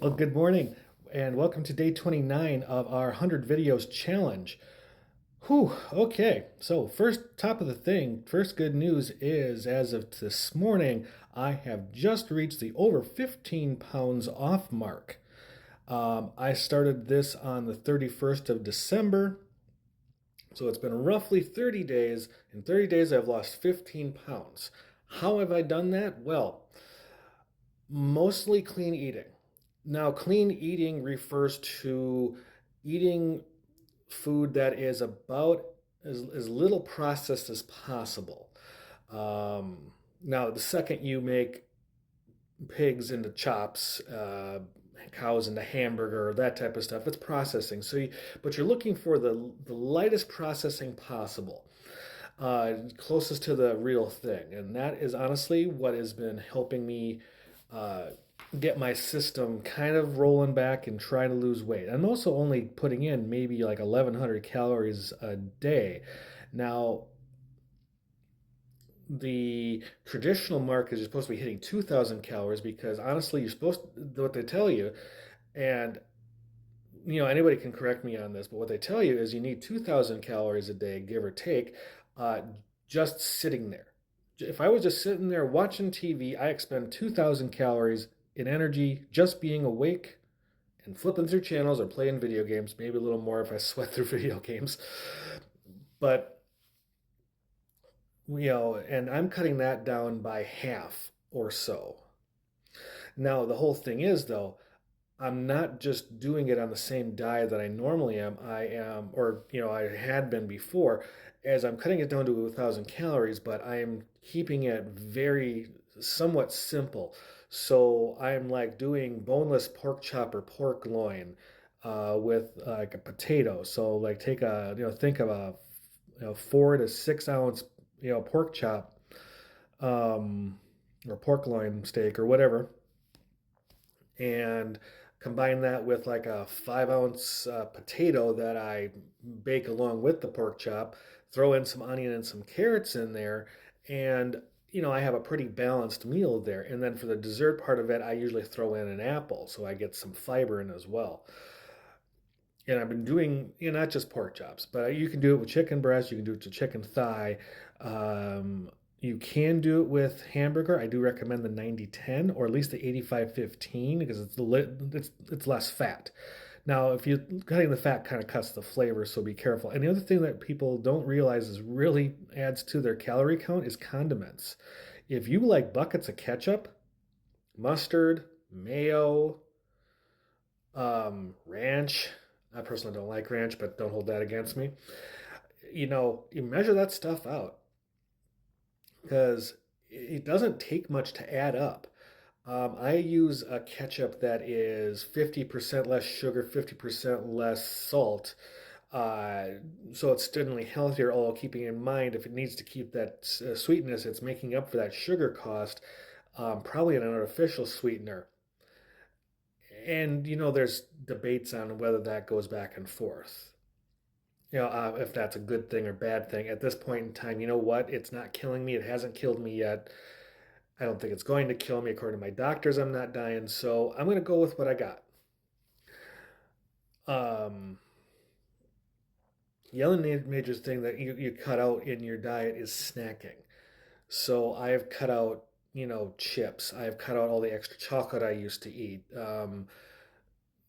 Well, good morning and welcome to day 29 of our 100 videos challenge. Whew, okay. So, top of the thing, first good news is as of this morning, I have just reached the over 15 pounds off mark. I started this on the 31st of December, so it's been roughly 30 days. In 30 days, I've lost 15 pounds. How have I done that? Well, mostly clean eating. Now, clean eating refers to eating food that is about as little processed as possible. Now, the second you make pigs into chops, cows into hamburger, that type of stuff, it's processing. But you're looking for the lightest processing possible, closest to the real thing, and that is honestly what has been helping me uh, get my system kind of rolling back and trying to lose weight. I'm also only putting in maybe like 1,100 calories a day. Now, the traditional mark is you're supposed to be hitting 2,000 calories because honestly, you're supposed to, what they tell you, and anybody can correct me on this, but what they tell you is you need 2,000 calories a day, give or take, uh, just sitting there. If I was just sitting there watching TV, I expend 2,000 calories in energy just being awake and flipping through channels or playing video games, maybe a little more if I sweat through video games. But, and I'm cutting that down by half or so. Now, the whole thing is, though, I'm not just doing it on the same diet that I normally am. I am, or I had been before, as I'm cutting it down to 1,000 calories, but I am keeping it very somewhat simple. So I'm like doing boneless pork chop or pork loin with like a potato. So like take a, think of a 4 to 6 ounce, pork chop, um, or pork loin steak or whatever, and combine that with like a 5 ounce potato that I bake along with the pork chop, throw in some onion and some carrots in there, and I have a pretty balanced meal there. And then for the dessert part of it, I usually throw in an apple so I get some fiber in as well. And I've been doing, not just pork chops, but you can do it with chicken breast, you can do it with chicken thigh. Um, you can do it with hamburger. I do recommend the 90-10 or at least the 85-15 because it's less fat. Now, if you cutting the fat kind of cuts the flavor, so be careful. And the other thing that people don't realize is really adds to their calorie count is condiments. If you like buckets of ketchup, mustard, mayo, ranch. I personally don't like ranch, but don't hold that against me. You measure that stuff out because it doesn't take much to add up. I use a ketchup that is 50% less sugar, 50% less salt. Uh, so it's certainly healthier, although keeping in mind if it needs to keep that sweetness, it's making up for that sugar cost, probably an artificial sweetener. And there's debates on whether that goes back and forth. If that's a good thing or bad thing. At this point in time, you know what? It's not killing me. It hasn't killed me yet. I don't think it's going to kill me. According to my doctors, I'm not dying. So I'm going to go with what I got. Um, the other major thing that you cut out in your diet is snacking. So I've cut out, chips. I've cut out all the extra chocolate I used to eat.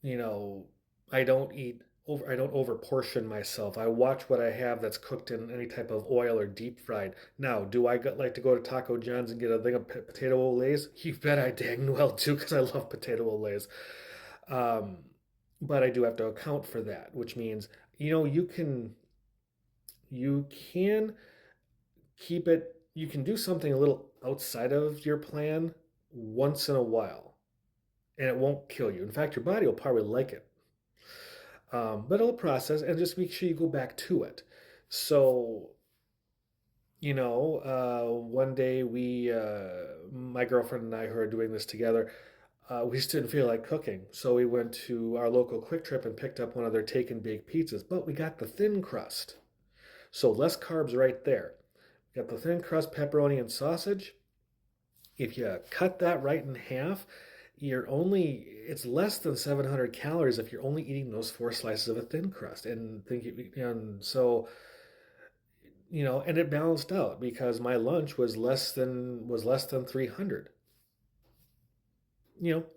You know, I don't eat over, I don't over portion myself. I watch what I have that's cooked in any type of oil or deep fried. Now, do I like to go to Taco John's and get a thing of potato olays? You bet I dang well do because I love potato olays. Um, but I do have to account for that, which means, you can keep it, you can do something a little outside of your plan once in a while, and it won't kill you. In fact, your body will probably like it. But it'll process and just make sure you go back to it. So, one day my girlfriend and I, who are doing this together, we just didn't feel like cooking. So we went to our local Quick Trip and picked up one of their take and bake pizzas, but we got the thin crust. So less carbs right there. We got the thin crust, pepperoni, and sausage. If you cut that right in half, it's less than 700 calories if you're only eating those four slices of a thin crust. And so, and it balanced out because my lunch was less than 300.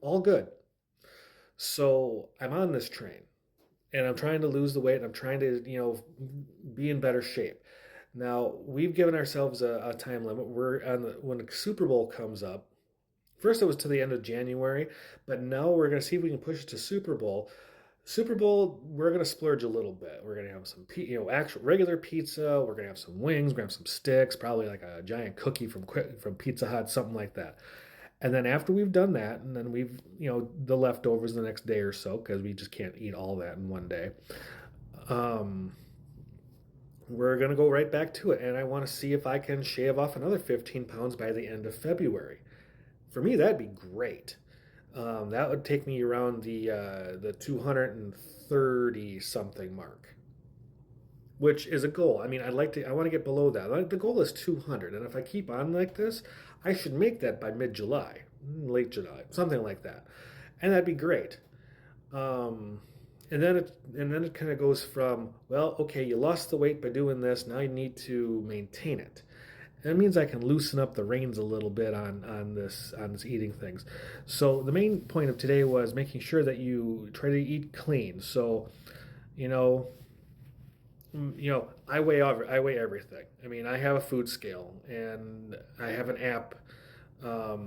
All good. So I'm on this train and I'm trying to lose the weight and I'm trying to, be in better shape. Now, we've given ourselves a time limit. When the Super Bowl comes up. First, it was to the end of January, but now we're going to see if we can push it to Super Bowl. Super Bowl, we're going to splurge a little bit. We're going to have some, actual regular pizza. We're going to have some wings. We're going to have some sticks, probably like a giant cookie from Pizza Hut, something like that. And then after we've done that, and then the leftovers the next day or so, because we just can't eat all that in one day. We're going to go right back to it. And I want to see if I can shave off another 15 pounds by the end of February. For me, that'd be great. That would take me around the 230 something mark, which is a goal. I mean, I want to get below that. The goal is 200, and if I keep on like this, I should make that by mid-July, late July, something like that, and that'd be great. And then it kind of goes from, well, okay, you lost the weight by doing this. Now you need to maintain it. That means I can loosen up the reins a little bit on this eating things. So the main point of today was making sure that you try to eat clean. So, you know, I weigh everything. I mean, I have a food scale and I have an app I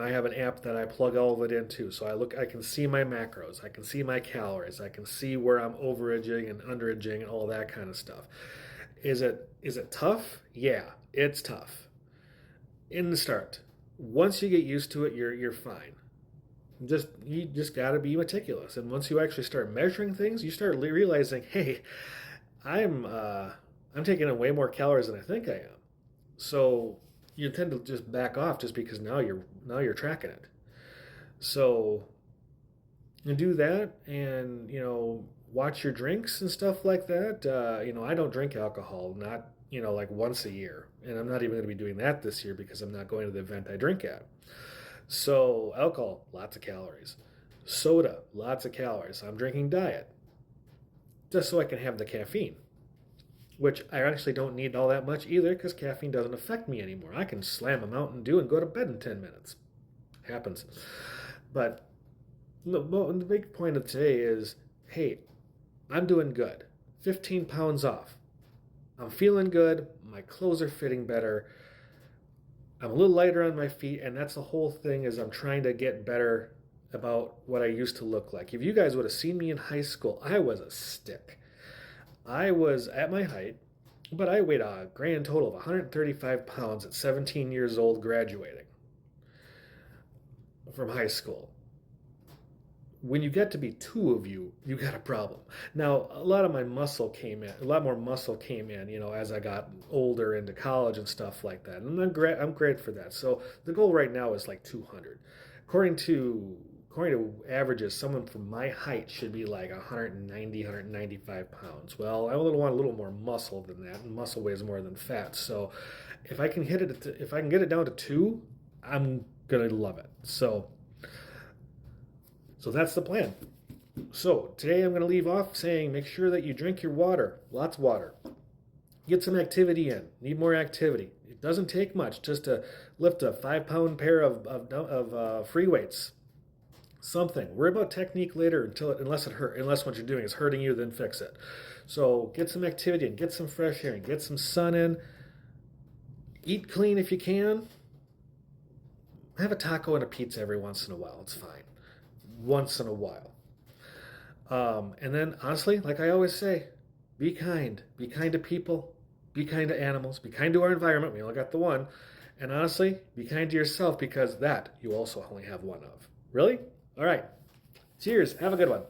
have an app that I plug all of it into. So I can see my macros, I can see my calories, I can see where I'm overaging and underaging and all that kind of stuff. Is it tough? Yeah, it's tough in the start. Once you get used to it, you're fine. You just got to be meticulous, and once you actually start measuring things, you start realizing, hey, I'm I'm taking in way more calories than I think I am. So you tend to just back off just because now you're tracking it. So you do that, and watch your drinks and stuff like that. I don't drink alcohol, not like once a year, and I'm not even going to be doing that this year because I'm not going to the event I drink at. So alcohol, lots of calories. Soda, lots of calories. I'm drinking diet just so I can have the caffeine, which I actually don't need all that much either because caffeine doesn't affect me anymore. I can slam a Mountain Dew and go to bed in 10 minutes. Happens. But the big point of today is, hey, I'm doing good. 15 pounds off. I'm feeling good. My clothes are fitting better. I'm a little lighter on my feet, and that's the whole thing is I'm trying to get better about what I used to look like. If you guys would have seen me in high school, I was a stick. I was at my height, but I weighed a grand total of 135 pounds at 17 years old graduating from high school. When you get to be two of you, you got a problem. Now, a lot more muscle came in, as I got older into college and stuff like that. And I'm great for that. So the goal right now is like 200. According to averages, someone from my height should be like 190, 195 pounds. Well, I want a little more muscle than that, and muscle weighs more than fat. So if I can get it down to 2, I'm gonna love it. So that's the plan. So today I'm going to leave off saying make sure that you drink your water, lots of water. Get some activity in. Need more activity. It doesn't take much just to lift a 5-pound pair of free weights. Something. Worry about technique later unless what you're doing is hurting you, then fix it. So get some activity in, get some fresh air in, get some sun in. Eat clean if you can. Have a taco and a pizza every once in a while. It's fine. Once in a while. And then, honestly, like I always say, be kind. Be kind to people. Be kind to animals. Be kind to our environment. We only got the one. And honestly, be kind to yourself because that you also only have one of. Really? All right. Cheers. Have a good one.